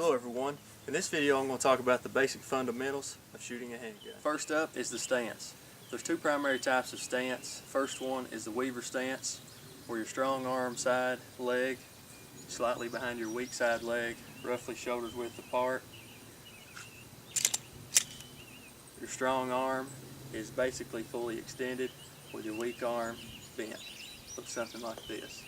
Hello everyone. In this video I'm going to talk about the basic fundamentals of shooting a handgun. First up is the stance. There's two primary types of stance. First one is the Weaver stance, where your strong arm side leg slightly behind your weak side leg, roughly shoulders width apart. Your strong arm is basically fully extended with your weak arm bent. Looks something like this.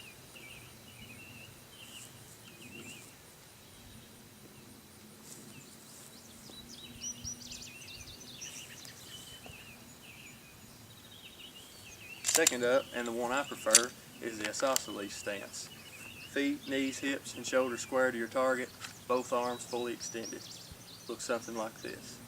Second up, and the one I prefer, is the isosceles stance. Feet, knees, hips, and shoulders square to your target, both arms fully extended. Looks something like this.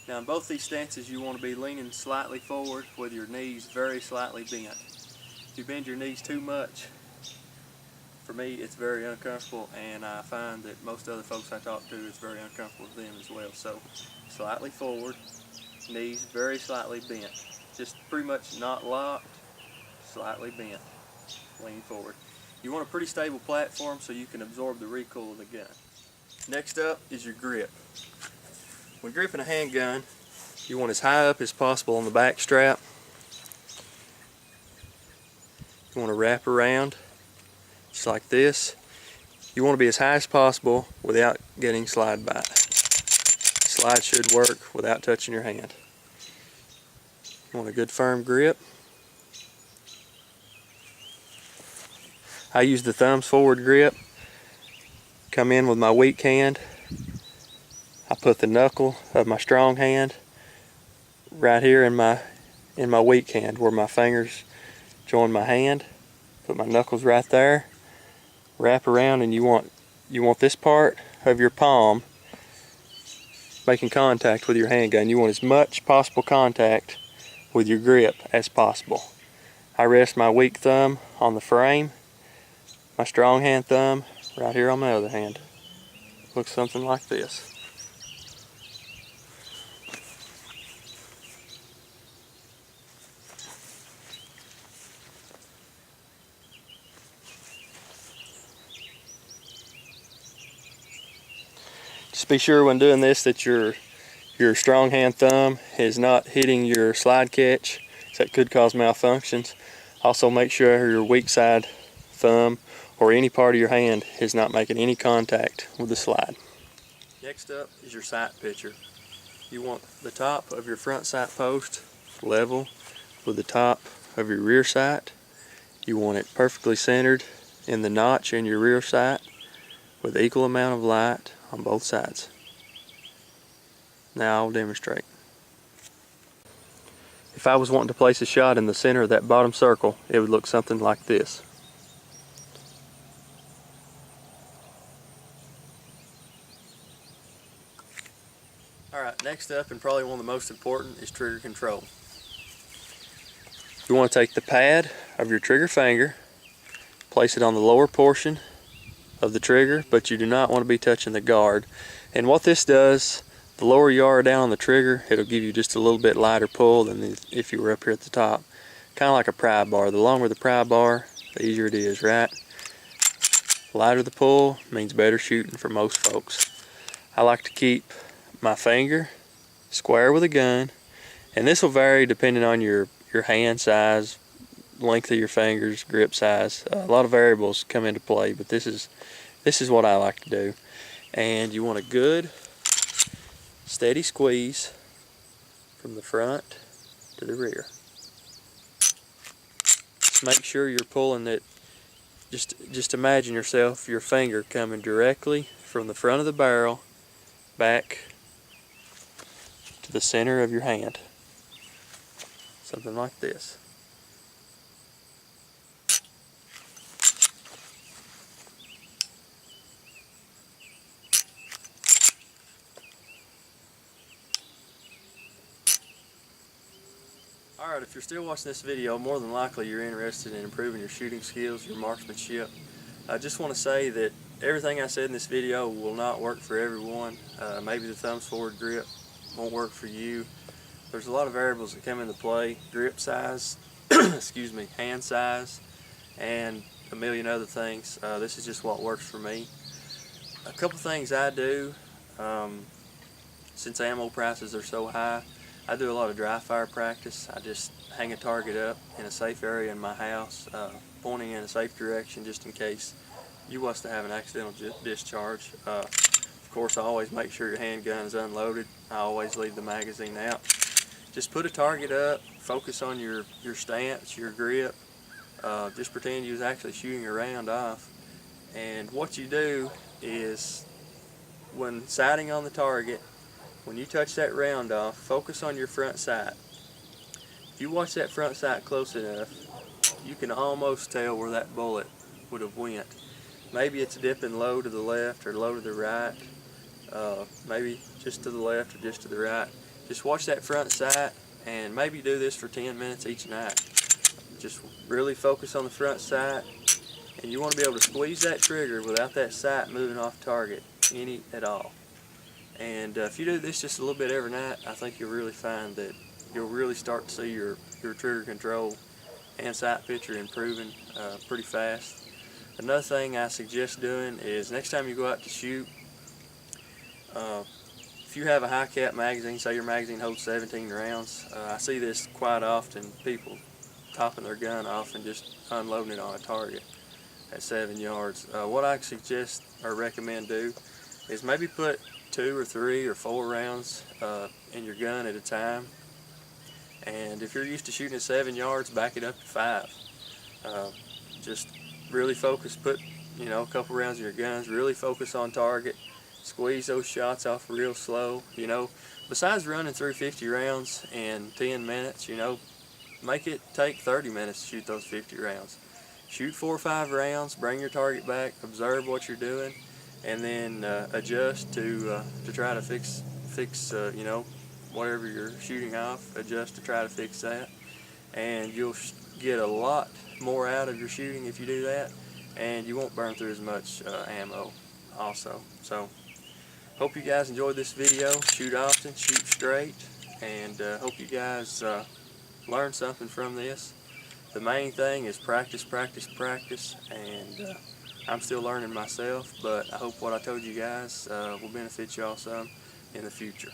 Now in both these stances you want to be leaning slightly forward with your knees very slightly bent. If you bend your knees too much, for me it's very uncomfortable, and I find that most other folks I talk to it's very uncomfortable with them as well. So slightly forward, knees very slightly bent. Just pretty much not locked, slightly bent. Lean forward. You want a pretty stable platform so you can absorb the recoil of the gun. Next up is your grip. When gripping a handgun, you want as high up as possible on the back strap. You want to wrap around just like this. You want to be as high as possible without getting slide bite. Slide should work without touching your hand. You want a good firm grip. I use the thumbs forward grip. Come in with my weak hand. I put the knuckle of my strong hand right here in my weak hand where my fingers join my hand. Put my knuckles right there. Wrap around, and you want this part of your palm making contact with your handgun. You want as much possible contact with your grip as possible. I rest my weak thumb on the frame, my strong hand thumb right here on my other hand. Looks something like this. Just be sure when doing this that your strong hand thumb is not hitting your slide catch, so that could cause malfunctions. Also make sure your weak side thumb or any part of your hand is not making any contact with the slide. Next up is your sight picture. You want the top of your front sight post level with the top of your rear sight. You want it perfectly centered in the notch in your rear sight with equal amount of light on both sides. Now I'll demonstrate. If I was wanting to place a shot in the center of that bottom circle, it would look something like this. Alright, next up, and probably one of the most important, is trigger control. You want to take the pad of your trigger finger, place it on the lower portion of the trigger, but you do not want to be touching the guard. And what this does, the lower you are down on the trigger, it'll give you just a little bit lighter pull than if you were up here at the top. Kind of like a pry bar. The longer the pry bar, the easier it is, right? Lighter the pull means better shooting for most folks. I like to keep my finger square with a gun, and this will vary depending on your hand size, length of your fingers, grip size. A lot of variables come into play, but this is what I like to do. And you want a good steady squeeze from the front to the rear. Just make sure you're pulling it. Just imagine yourself, your finger coming directly from the front of the barrel back to the center of your hand. Something like this. Alright, if you're still watching this video, more than likely you're interested in improving your shooting skills, your marksmanship. I just want to say that everything I said in this video will not work for everyone. Maybe the thumbs forward grip won't work for you. There's a lot of variables that come into play: grip size, excuse me, hand size, and a million other things. This is just what works for me. A couple things I do, since ammo prices are so high, I do a lot of dry fire practice. I just hang a target up in a safe area in my house, pointing in a safe direction just in case you was to have an accidental discharge. Of course, I always make sure your handgun is unloaded. I always leave the magazine out. Just put a target up, focus on your stance, your grip. Just pretend you was actually shooting a round off. And what you do is, when sighting on the target, when you touch that round off, focus on your front sight. If you watch that front sight close enough, you can almost tell where that bullet would have went. Maybe it's dipping low to the left or low to the right. Maybe just to the left or just to the right. Just watch that front sight, and maybe do this for 10 minutes each night. Just really focus on the front sight, and you want to be able to squeeze that trigger without that sight moving off target any at all. And if you do this just a little bit every night, I think you'll really find that you'll really start to see your trigger control and sight picture improving pretty fast. Another thing I suggest doing is, next time you go out to shoot, if you have a high cap magazine, say your magazine holds 17 rounds, I see this quite often, people topping their gun off and just unloading it on a target at 7 yards. What I suggest or recommend do is maybe put 2 or 3 or 4 rounds in your gun at a time, and if you're used to shooting at 7 yards, back it up to 5. Just really focus, put a couple rounds in your guns, really focus on target, squeeze those shots off real slow. Besides running through 50 rounds in 10 minutes, make it take 30 minutes to shoot those 50 rounds. Shoot 4 or 5 rounds, bring your target back, observe what you're doing, and then adjust to try to fix whatever you're shooting off. Adjust to try to fix that, and you'll get a lot more out of your shooting if you do that, and you won't burn through as much ammo also. So hope you guys enjoyed this video. Shoot often, shoot straight, and hope you guys learned something from this. The main thing is practice, practice, practice, and I'm still learning myself, but I hope what I told you guys will benefit y'all some in the future.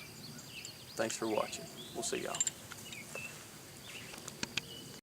Thanks for watching. We'll see y'all.